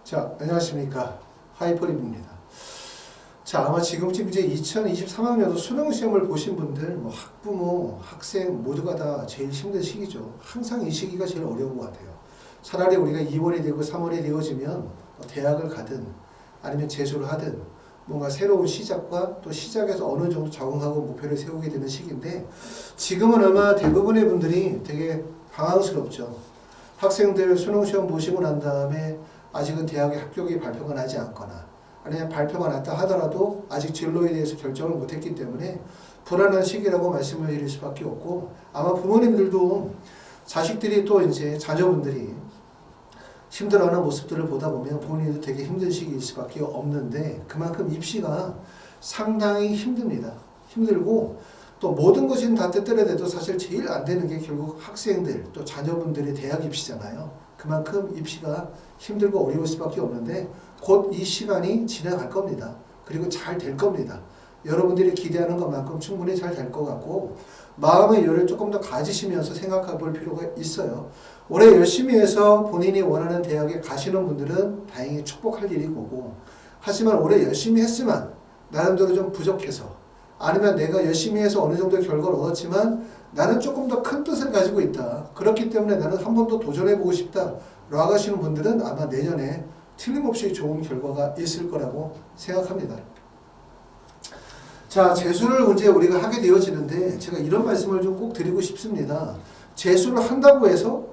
자, 안녕하십니까. 하이퍼립입니다. 자, 아마 지금쯤 이제 2023학년도 수능시험을 보신 분들, 뭐 학부모, 학생 모두가 다 제일 힘든 시기죠. 항상 이 시기가 제일 어려운 것 같아요. 차라리 우리가 2월이 되고 3월이 되어지면 대학을 가든 아니면 재수를 하든 뭔가 새로운 시작과 또 시작에서 어느 정도 적응하고 목표를 세우게 되는 시기인데, 지금은 아마 대부분의 분들이 되게 당황스럽죠. 학생들 수능시험 보시고 난 다음에 아직은 대학의 합격이 발표가 나지 않거나, 아니면 발표가 났다 하더라도 아직 진로에 대해서 결정을 못했기 때문에 불안한 시기라고 말씀을 드릴 수밖에 없고, 아마 부모님들도 자식들이 또 이제 자녀분들이 힘들어하는 모습들을 보다 보면 본인도 되게 힘든 시기일 수밖에 없는데, 그만큼 입시가 상당히 힘듭니다. 힘들고 또 모든 것이 다 뜻대로돼도 사실 제일 안 되는 게 결국 학생들 또 자녀분들의 대학 입시잖아요. 그만큼 입시가 힘들고 어려울 수밖에 없는데 곧 이 시간이 지나갈 겁니다. 그리고 잘 될 겁니다. 여러분들이 기대하는 것만큼 충분히 잘 될 것 같고, 마음의 여유를 조금 더 가지시면서 생각해 볼 필요가 있어요. 올해 열심히 해서 본인이 원하는 대학에 가시는 분들은 다행히 축복할 일이 거고, 하지만 올해 열심히 했지만 나름대로 좀 부족해서, 아니면 내가 열심히 해서 어느 정도 결과를 얻었지만 나는 조금 더 큰 뜻을 가지고 있다, 그렇기 때문에 나는 한 번 더 도전해보고 싶다 라고 하시는 분들은 아마 내년에 틀림없이 좋은 결과가 있을 거라고 생각합니다. 자, 재수를 이제 우리가 하게 되어지는데 제가 이런 말씀을 좀 꼭 드리고 싶습니다. 재수를 한다고 해서,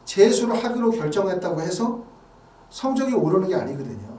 재수를 하기로 결정했다고 해서 성적이 오르는 게 아니거든요.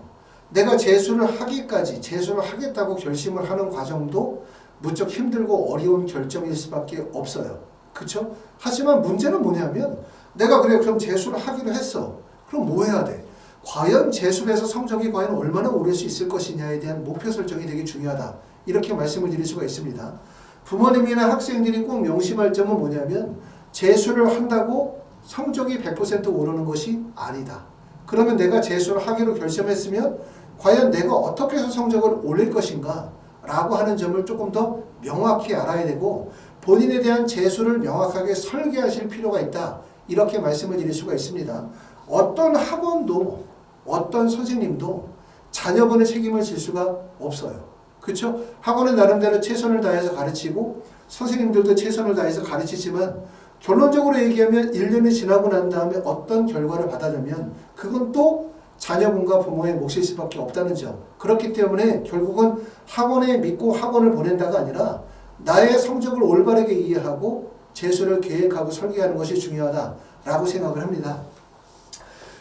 내가 재수를 하기까지, 재수를 하겠다고 결심을 하는 과정도 무척 힘들고 어려운 결정일 수밖에 없어요. 그쵸? 하지만 문제는 뭐냐면, 내가 그래 그럼 재수를 하기로 했어. 그럼 뭐 해야 돼? 과연 재수를 해서 성적이 과연 얼마나 오를 수 있을 것이냐에 대한 목표 설정이 되게 중요하다, 이렇게 말씀을 드릴 수가 있습니다. 부모님이나 학생들이 꼭 명심할 점은 뭐냐면, 재수를 한다고 성적이 100% 오르는 것이 아니다. 그러면 내가 재수를 하기로 결심했으면 과연 내가 어떻게 해서 성적을 올릴 것인가 라고 하는 점을 조금 더 명확히 알아야 되고, 본인에 대한 재수를 명확하게 설계하실 필요가 있다, 이렇게 말씀을 드릴 수가 있습니다. 어떤 학원도 어떤 선생님도 자녀분의 책임을 질 수가 없어요. 그렇죠? 학원은 나름대로 최선을 다해서 가르치고 선생님들도 최선을 다해서 가르치지만, 결론적으로 얘기하면 1년이 지나고 난 다음에 어떤 결과를 받아들면 그건 또 자녀분과 부모의 몫일 수밖에 없다는 점. 그렇기 때문에 결국은 학원에 믿고 학원을 보낸다가 아니라 나의 성적을 올바르게 이해하고 재수를 계획하고 설계하는 것이 중요하다라고 생각을 합니다.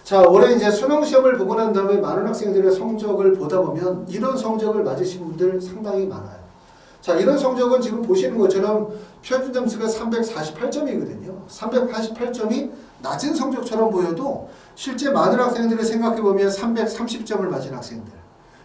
자, 올해 이제 수능 시험을 보고 난 다음에 많은 학생들의 성적을 보다 보면 이런 성적을 맞으신 분들 상당히 많아요. 자, 이런 성적은 지금 보시는 것처럼 평균 점수가 348점이거든요. 348점이 낮은 성적처럼 보여도 실제 많은 학생들을 생각해 보면 330점을 맞은 학생들,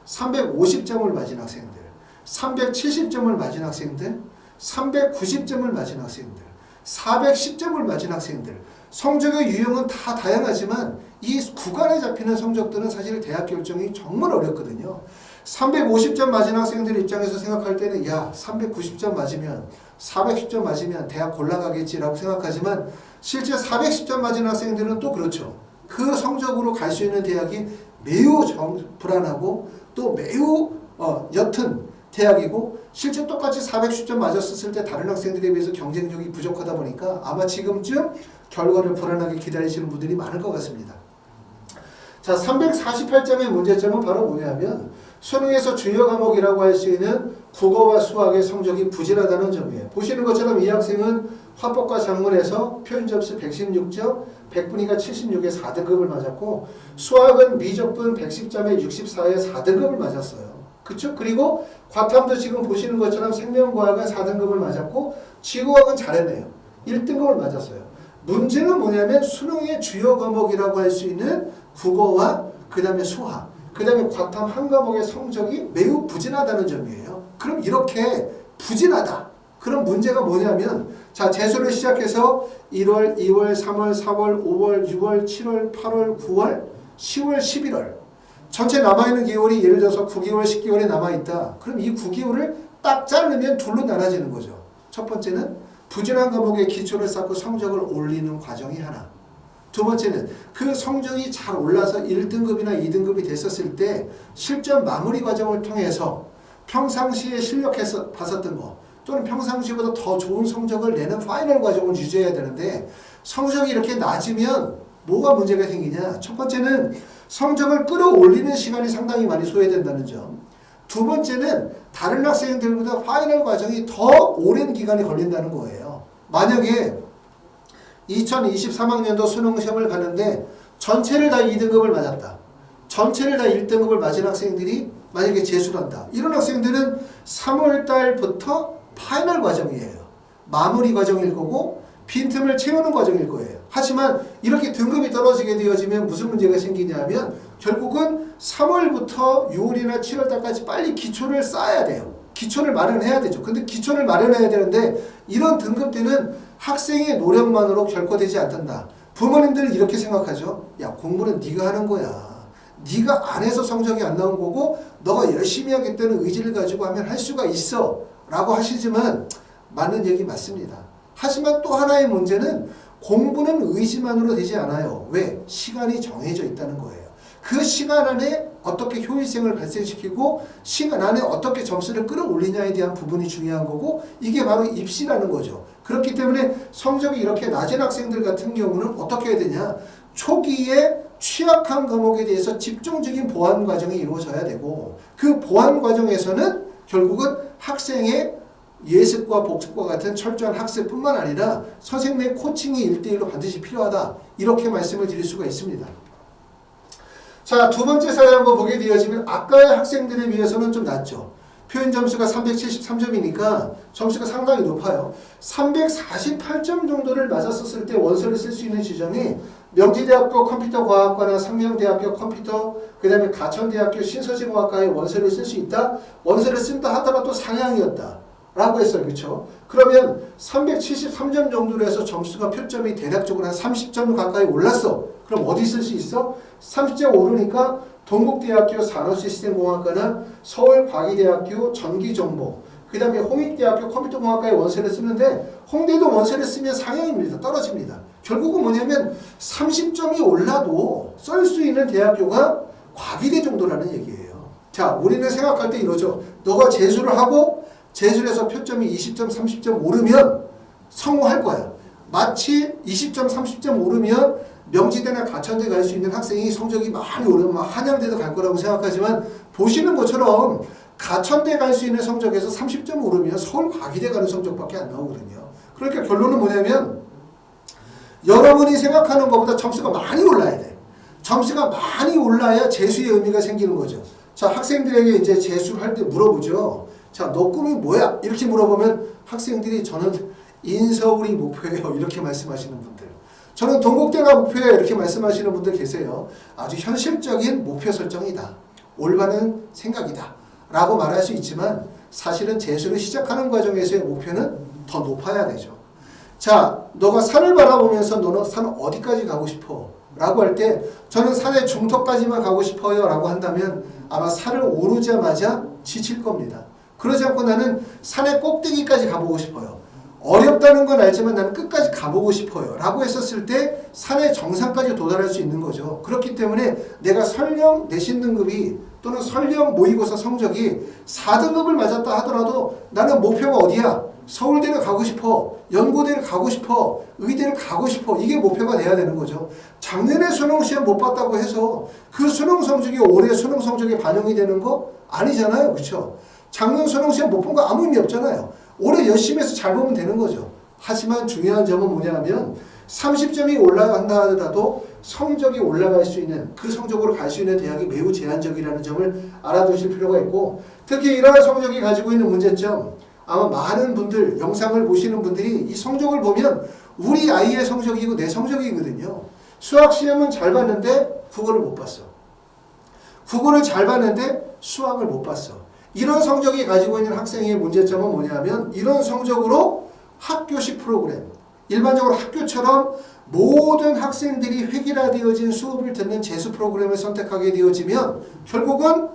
350점을 맞은 학생들, 370점을 맞은 학생들, 390점을 맞은 학생들, 410점을 맞은 학생들, 성적의 유형은 다 다양하지만 이 구간에 잡히는 성적들은 사실 대학 결정이 정말 어렵거든요. 350점 맞은 학생들 입장에서 생각할 때는 야, 390점 맞으면 410점 맞으면 대학 골라가겠지라고 생각하지만, 실제 410점 맞은 학생들은 또 그렇죠. 그 성적으로 갈 수 있는 대학이 매우 불안하고 또 매우 옅은 대학이고, 실제 똑같이 410점 맞았을 때 다른 학생들에 비해서 경쟁력이 부족하다 보니까 아마 지금쯤 결과를 불안하게 기다리시는 분들이 많을 것 같습니다. 자, 348점의 문제점은 바로 뭐냐면, 수능에서 주요 과목이라고 할 수 있는 국어와 수학의 성적이 부진하다는 점이에요. 보시는 것처럼 이 학생은 화법과 작문에서 표준 점수 116점, 백분위가 76에 4등급을 맞았고, 수학은 미적분 110점에 64에 4등급을 맞았어요. 그쵸? 그리고 과탐도 지금 보시는 것처럼 생명과학은 4등급을 맞았고, 지구과학은 잘했네요. 1등급을 맞았어요. 문제는 뭐냐면, 수능의 주요 과목이라고 할 수 있는 국어와 그 다음에 수학, 그 다음에 과탐 한 과목의 성적이 매우 부진하다는 점이에요. 그럼 이렇게 부진하다, 그럼 문제가 뭐냐면, 자, 재수를 시작해서 1월, 2월, 3월, 4월, 5월, 6월, 7월, 8월, 9월, 10월, 11월 전체 남아있는 개월이 예를 들어서 9개월, 10개월이 남아있다. 그럼 이 9개월을 딱 자르면 둘로 나눠지는 거죠. 첫 번째는 부진한 과목의 기초를 쌓고 성적을 올리는 과정이 하나, 두 번째는 그 성적이 잘 올라서 1등급이나 2등급이 됐었을 때 실전 마무리 과정을 통해서 평상시에 실력해서 봤었던 거 또는 평상시보다 더 좋은 성적을 내는 파이널 과정을 유지해야 되는데 성적이 이렇게 낮으면 뭐가 문제가 생기냐. 첫 번째는 성적을 끌어올리는 시간이 상당히 많이 소요된다는 점. 두 번째는 다른 학생들보다 파이널 과정이 더 오랜 기간이 걸린다는 거예요. 만약에 2023학년도 수능 시험을 봤는데 전체를 다 2등급을 맞았다. 전체를 다 1등급을 맞은 학생들이 만약에 재수를 한다. 이런 학생들은 3월달부터 파이널 과정이에요. 마무리 과정일 거고 빈틈을 채우는 과정일 거예요. 하지만 이렇게 등급이 떨어지게 되어지면 무슨 문제가 생기냐면 결국은 3월부터 6월이나 7월달까지 빨리 기초를 쌓아야 돼요. 기초를 마련해야 되죠. 근데 기초를 마련해야 되는데 이런 등급대는 학생의 노력만으로 결코 되지 않는다. 부모님들은 이렇게 생각하죠. 야, 공부는 네가 하는 거야. 네가 안 해서 성적이 안 나온 거고 너가 열심히 하겠다는 의지를 가지고 하면 할 수가 있어 라고 하시지만 맞는 얘기 맞습니다. 하지만 또 하나의 문제는 공부는 의지만으로 되지 않아요. 왜? 시간이 정해져 있다는 거예요. 그 시간 안에 어떻게 효율성을 발생시키고 시간 안에 어떻게 점수를 끌어올리냐에 대한 부분이 중요한 거고 이게 바로 입시라는 거죠. 그렇기 때문에 성적이 이렇게 낮은 학생들 같은 경우는 어떻게 해야 되냐. 초기에 취약한 과목에 대해서 집중적인 보완 과정이 이루어져야 되고 그 보완 과정에서는 결국은 학생의 예습과 복습과 같은 철저한 학습뿐만 아니라 선생님의 코칭이 1대1로 반드시 필요하다. 이렇게 말씀을 드릴 수가 있습니다. 자, 두 번째 사례 한번 보게 되어지면 아까의 학생들에 비해서는 좀 낮죠. 표현 점수가 373점이니까 점수가 상당히 높아요. 348점 정도를 맞았었을 때 원서를 쓸 수 있는 지점이 명지대학교 컴퓨터과학과나 상명대학교 컴퓨터, 그 다음에 가천대학교 신서지공학과에 원서를 쓸 수 있다. 원서를 쓴다 하더라도 상향이었다. 라고 했어요. 그렇죠? 그러면 373점 정도로 해서 점수가 표점이 대략적으로 한 30점 가까이 올랐어. 그럼 어디 쓸 수 있어? 30점 오르니까 동국대학교 산업시스템공학과나 서울과기대학교 전기정보, 그 다음에 홍익대학교 컴퓨터공학과에 원서를 쓰는데 홍대도 원서를 쓰면 상향입니다. 떨어집니다. 결국은 뭐냐면 30점이 올라도 쓸 수 있는 대학교가 과기대 정도라는 얘기예요. 자, 우리는 생각할 때 이러죠. 너가 재수를 하고 재수에서 표점이 20점, 30점 오르면 성공할 거야. 마치 20점, 30점 오르면 명지대나 가천대 갈 수 있는 학생이 성적이 많이 오르면 한양대도 갈 거라고 생각하지만 보시는 것처럼 가천대 갈 수 있는 성적에서 30점 오르면 서울 과기대 가는 성적밖에 안 나오거든요. 그러니까 결론은 뭐냐면 여러분이 생각하는 것보다 점수가 많이 올라야 돼. 점수가 많이 올라야 재수의 의미가 생기는 거죠. 자, 학생들에게 이제 재수를 할 때 물어보죠. 자, 너 꿈이 뭐야? 이렇게 물어보면 학생들이 저는 인서울이 목표예요. 이렇게 말씀하시는 분들. 저는 동국대가 목표예요. 이렇게 말씀하시는 분들 계세요. 아주 현실적인 목표 설정이다. 올바른 생각이다. 라고 말할 수 있지만 사실은 재수를 시작하는 과정에서의 목표는 더 높아야 되죠. 자, 너가 산을 바라보면서 너는 산 어디까지 가고 싶어? 라고 할 때 저는 산의 중턱까지만 가고 싶어요. 라고 한다면 아마 산을 오르자마자 지칠 겁니다. 그러지 않고 나는 산의 꼭대기까지 가보고 싶어요. 어렵다는 건 알지만 나는 끝까지 가보고 싶어요. 라고 했었을 때 산의 정상까지 도달할 수 있는 거죠. 그렇기 때문에 내가 설령 내신 등급이 또는 설령 모의고사 성적이 4등급을 맞았다 하더라도 나는 목표가 어디야? 서울대를 가고 싶어. 연고대를 가고 싶어. 의대를 가고 싶어. 이게 목표가 돼야 되는 거죠. 작년에 수능 시험 못 봤다고 해서 그 수능 성적이 올해 수능 성적에 반영이 되는 거 아니잖아요. 그렇죠? 작년 수능 시험 못 본 거 아무 의미 없잖아요. 올해 열심히 해서 잘 보면 되는 거죠. 하지만 중요한 점은 뭐냐면 30점이 올라간다 하더라도 성적이 올라갈 수 있는 그 성적으로 갈 수 있는 대학이 매우 제한적이라는 점을 알아두실 필요가 있고 특히 이러한 성적이 가지고 있는 문제점 아마 많은 분들 영상을 보시는 분들이 이 성적을 보면 우리 아이의 성적이고 내 성적이거든요. 수학 시험은 잘 봤는데 국어를 못 봤어. 국어를 잘 봤는데 수학을 못 봤어. 이런 성적이 가지고 있는 학생의 문제점은 뭐냐면 이런 성적으로 학교식 프로그램 일반적으로 학교처럼 모든 학생들이 획일화되어진 수업을 듣는 재수 프로그램을 선택하게 되어지면 결국은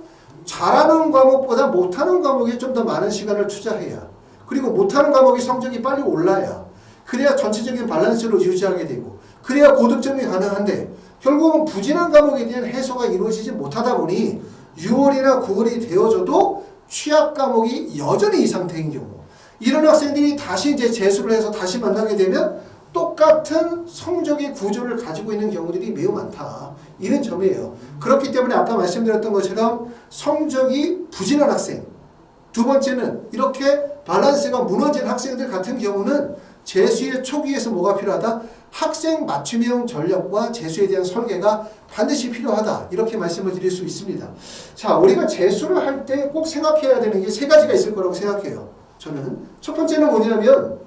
잘하는 과목보다 못하는 과목에 좀 더 많은 시간을 투자해야 그리고 못하는 과목의 성적이 빨리 올라야 그래야 전체적인 밸런스를 유지하게 되고 그래야 고득점이 가능한데 결국은 부진한 과목에 대한 해소가 이루어지지 못하다 보니 6월이나 9월이 되어져도 취약 과목이 여전히 이 상태인 경우, 이런 학생들이 다시 이제 재수를 해서 다시 만나게 되면 똑같은 성적의 구조를 가지고 있는 경우들이 매우 많다. 이런 점이에요. 그렇기 때문에 아까 말씀드렸던 것처럼 성적이 부진한 학생, 두 번째는 이렇게 밸런스가 무너진 학생들 같은 경우는 재수의 초기에서 뭐가 필요하다? 학생 맞춤형 전략과 재수에 대한 설계가 반드시 필요하다. 이렇게 말씀을 드릴 수 있습니다. 자, 우리가 재수를 할 때 꼭 생각해야 되는 게 세 가지가 있을 거라고 생각해요. 저는 첫 번째는 뭐냐면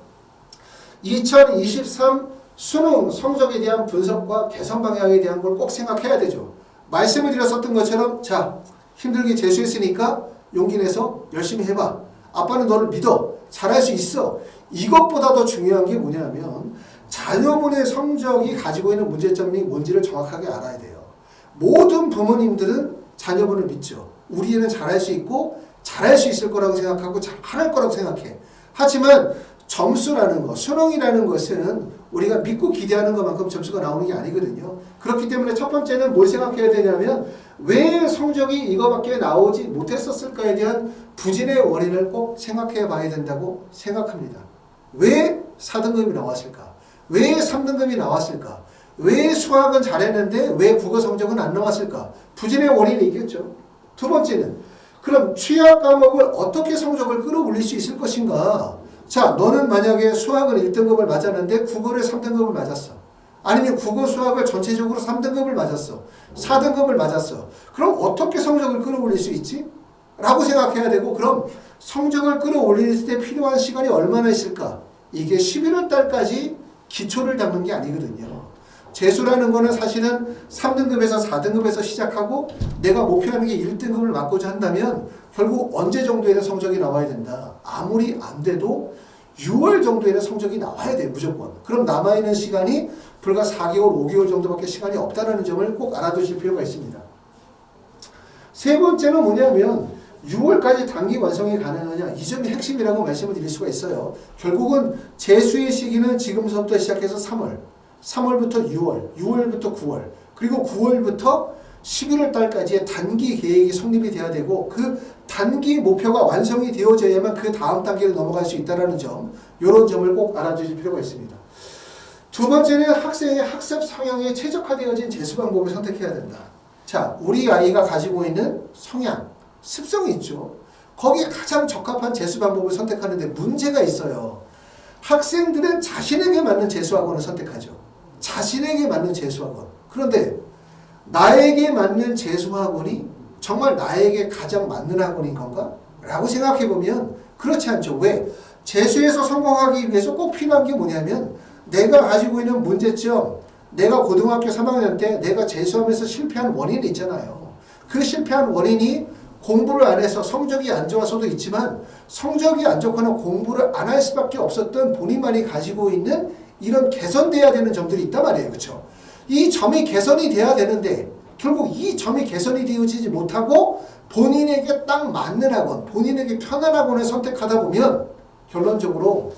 2023 수능 성적에 대한 분석과 개선 방향에 대한 걸 꼭 생각해야 되죠. 말씀을 드렸었던 것처럼 자, 힘들게 재수했으니까 용기 내서 열심히 해봐. 아빠는 너를 믿어. 잘할 수 있어. 이것보다 더 중요한 게 뭐냐면 자녀분의 성적이 가지고 있는 문제점이 뭔지를 정확하게 알아야 돼요. 모든 부모님들은 자녀분을 믿죠. 우리 애는 잘할 수 있고 잘할 수 있을 거라고 생각하고 잘할 거라고 생각해. 하지만 점수라는 것, 수능이라는 것은 우리가 믿고 기대하는 것만큼 점수가 나오는 게 아니거든요. 그렇기 때문에 첫 번째는 뭘 생각해야 되냐면 왜 성적이 이거밖에 나오지 못했었을까에 대한 부진의 원인을 꼭 생각해 봐야 된다고 생각합니다. 왜 4등급이 나왔을까? 왜 3등급이 나왔을까? 왜 수학은 잘했는데 왜 국어 성적은 안 나왔을까? 부진의 원인이 있겠죠. 두 번째는 그럼 취약 과목을 어떻게 성적을 끌어올릴 수 있을 것인가? 자, 너는 만약에 수학을 1등급을 맞았는데 국어를 3등급을 맞았어. 아니면 국어 수학을 전체적으로 3등급을 맞았어. 4등급을 맞았어. 그럼 어떻게 성적을 끌어올릴 수 있지? 라고 생각해야 되고, 그럼 성적을 끌어올릴 때 필요한 시간이 얼마나 있을까? 이게 11월 달까지 기초를 잡는 게 아니거든요. 재수라는 거는 사실은 3등급에서 4등급에서 시작하고 내가 목표하는 게 1등급을 맞고자 한다면 결국 언제 정도에는 성적이 나와야 된다. 아무리 안 돼도 6월 정도에는 성적이 나와야 돼, 무조건. 그럼 남아있는 시간이 불과 4개월, 5개월 정도밖에 시간이 없다는 점을 꼭 알아두실 필요가 있습니다. 세 번째는 뭐냐면 6월까지 단기 완성이 가능하냐, 이 점이 핵심이라고 말씀을 드릴 수가 있어요. 결국은 재수의 시기는 지금서부터 시작해서 3월부터 6월, 6월부터 9월, 그리고 9월부터 11월 달까지의 단기 계획이 성립이 돼야 되고 그 단기 목표가 완성이 되어져야만 그 다음 단계로 넘어갈 수 있다는 점, 이런 점을 꼭 알아두실 필요가 있습니다. 두 번째는 학생의 학습 성향에 최적화되어진 재수 방법을 선택해야 된다. 자, 우리 아이가 가지고 있는 성향, 습성이 있죠. 거기에 가장 적합한 재수 방법을 선택하는데 문제가 있어요. 학생들은 자신에게 맞는 재수학원을 선택하죠. 자신에게 맞는 재수학원. 그런데 나에게 맞는 재수학원이 정말 나에게 가장 맞는 학원인 건가? 라고 생각해보면 그렇지 않죠. 왜? 재수에서 성공하기 위해서 꼭 필요한 게 뭐냐면 내가 가지고 있는 문제점, 내가 고등학교 3학년 때 내가 재수하면서 실패한 원인이 있잖아요. 그 실패한 원인이 공부를 안 해서 성적이 안 좋아서도 있지만 성적이 안 좋거나 공부를 안 할 수밖에 없었던 본인만이 가지고 있는 이런 개선돼야 되는 점들이 있단 말이에요. 그렇죠? 이 점이 개선이 돼야 되는데 결국 이 점이 개선이 되어지지 못하고 본인에게 딱 맞는 학원, 본인에게 편한 학원을 선택하다 보면 결론적으로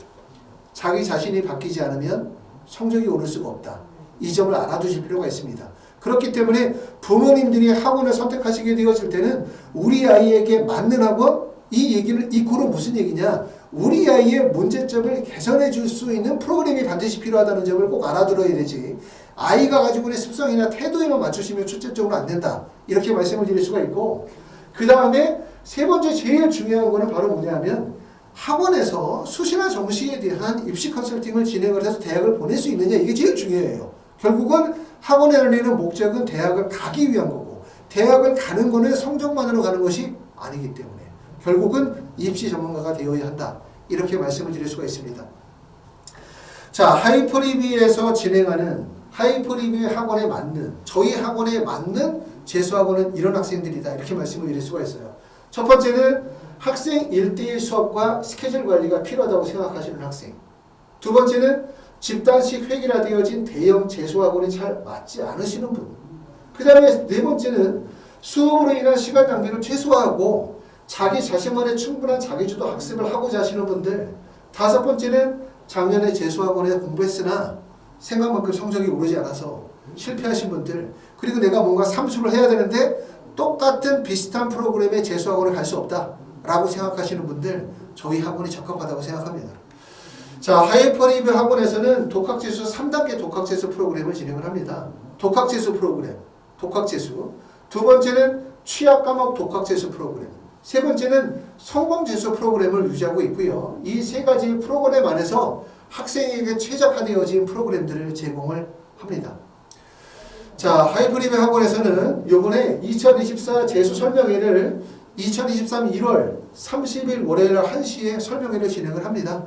자기 자신이 바뀌지 않으면 성적이 오를 수가 없다. 이 점을 알아두실 필요가 있습니다. 그렇기 때문에 부모님들이 학원을 선택하시게 되어질 때는 우리 아이에게 맞는 학원, 이 얘기는 이코는 무슨 얘기냐? 우리 아이의 문제점을 개선해 줄 수 있는 프로그램이 반드시 필요하다는 점을 꼭 알아들어야 되지. 아이가 가지고 있는 습성이나 태도에만 맞추시면 출제적으로 안 된다. 이렇게 말씀을 드릴 수가 있고, 그 다음에 세 번째 제일 중요한 거는 바로 뭐냐면 학원에서 수시나 정시에 대한 입시 컨설팅을 진행을 해서 대학을 보낼 수 있느냐, 이게 제일 중요해요. 결국은 학원에 열리는 목적은 대학을 가기 위한 거고 대학을 가는 거는 성적만으로 가는 것이 아니기 때문에 결국은 입시 전문가가 되어야 한다. 이렇게 말씀을 드릴 수가 있습니다. 자, 하이프리비에서 진행하는 하이프리비 학원에 맞는, 저희 학원에 맞는 재수학원은 이런 학생들이다. 이렇게 말씀을 드릴 수가 있어요. 첫 번째는 학생 1대1 수업과 스케줄 관리가 필요하다고 생각하시는 학생. 두 번째는 집단식 획일화되어진 대형 재수학원이 잘 맞지 않으시는 분. 그 다음에 네 번째는 수업으로 인한 시간 낭비를 최소화하고 자기 자신만의 충분한 자기주도 학습을 하고자 하시는 분들. 다섯 번째는 작년에 재수학원에 공부했으나 생각만큼 성적이 오르지 않아서 실패하신 분들, 그리고 내가 뭔가 삼수를 해야 되는데 똑같은 비슷한 프로그램의 재수학원을 갈 수 없다라고 생각하시는 분들, 저희 학원이 적합하다고 생각합니다. 자, 하이퍼리뷰 학원에서는 독학재수 3단계 독학재수 프로그램을 진행을 합니다. 독학재수 프로그램, 독학재수. 두 번째는 취약과목 독학재수 프로그램. 세 번째는 성공재수 프로그램을 유지하고 있고요. 이 세 가지 프로그램 안에서 학생에게 최적화되어진 프로그램들을 제공을 합니다. 자, 하이퍼리뷰 학원에서는 이번에 2024 재수 설명회를 2023 1월 30일 월요일 1시에 설명회를 진행을 합니다.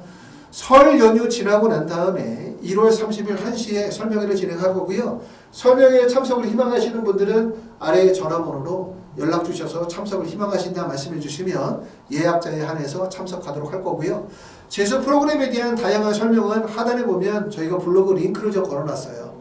설 연휴 지나고 난 다음에 1월 30일 1시에 설명회를 진행할 거고요. 설명회에 참석을 희망하시는 분들은 아래 전화번호로 연락 주셔서 참석을 희망하신다 말씀해 주시면 예약자에 한해서 참석하도록 할 거고요. 재수 프로그램에 대한 다양한 설명은 하단에 보면 저희가 블로그 링크를 좀 걸어놨어요.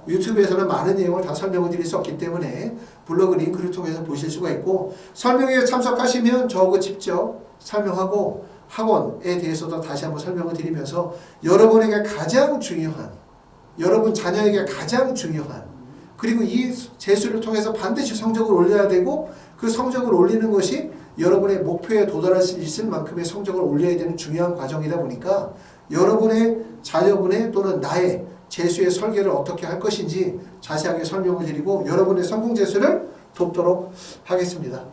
유튜브에서는 많은 내용을 다 설명을 드릴 수 없기 때문에 블로그 링크를 통해서 보실 수가 있고, 설명회에 참석하시면 저하고 직접 설명하고 학원에 대해서도 다시 한번 설명을 드리면서 여러분에게 가장 중요한, 여러분 자녀에게 가장 중요한, 그리고 이 재수를 통해서 반드시 성적을 올려야 되고 그 성적을 올리는 것이 여러분의 목표에 도달할 수 있을 만큼의 성적을 올려야 되는 중요한 과정이다 보니까 여러분의 자녀분의 또는 나의 재수의 설계를 어떻게 할 것인지 자세하게 설명을 드리고 여러분의 성공 재수를 돕도록 하겠습니다.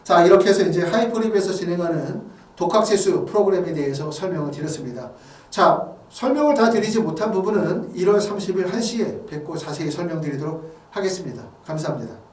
자, 이렇게 해서 이제 하이퍼리뷰에서 진행하는 독학재수 프로그램에 대해서 설명을 드렸습니다. 자, 설명을 다 드리지 못한 부분은 1월 30일 1시에 뵙고 자세히 설명드리도록 하겠습니다. 감사합니다.